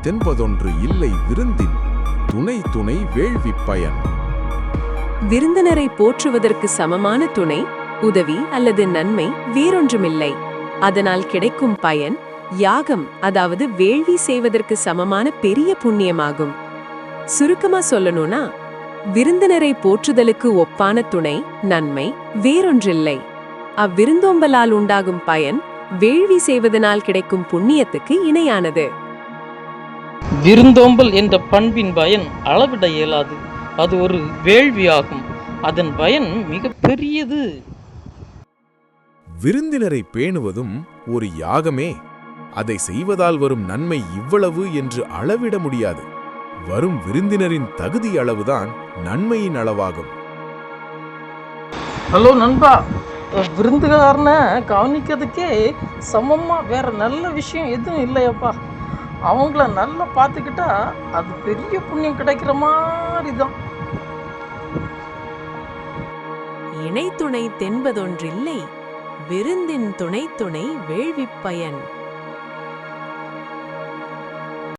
தென்பதொன்று இல்லை விருந்தின் துணை துணை வேள்விப் பயன். விருந்தினரை போற்றுவதற்கு சமமான துணை, உதவி அல்லது நன்மை வேறொன்றுமில்லை. அதனால் கிடைக்கும் பயன் யாகம், அதாவது வேள்வி செய்வதற்கு சமமான பெரிய புண்ணியமாகும். சுருக்கமா சொல்லணும்னா, விருந்தினரை போற்றுதலுக்கு ஒப்பான துணை, நன்மை வேறொன்றில்லை. அவ்விருந்தோம்பலால் உண்டாகும் பயன் வேள்வி செய்வதனால் கிடைக்கும் புண்ணியத்துக்கு இணையானது. விருந்தோம்பல் என்ற பண்பின் பயன் அளவிட இயலாது. அது ஒரு வேள்வியாகும். அதன் பயன் மிக பெரியது. விருந்தினரை பேணுவதும் ஒரு யாகமே. அதை செய்வதால் வரும் நன்மை இவ்வளவு என்று அளவிட முடியாது. வரும் விருந்தினரின் தகுதி அளவுதான் நன்மையின் அளவாகும். ஹலோ நண்பா, விருந்துகாரனை கவனிக்கிறதுக்கே சமமா வேற நல்ல விஷயம் எதுவும் இல்லையப்பா. அவங்கள நல்லா பார்த்துக்கிட்டா அது பெரிய புண்ணியம் கிடைக்கிற மாதிரி தான். இணை துணை தென்பதொன்றில்லை, விருந்தின் துணை துணை வேள்விப் பயன்.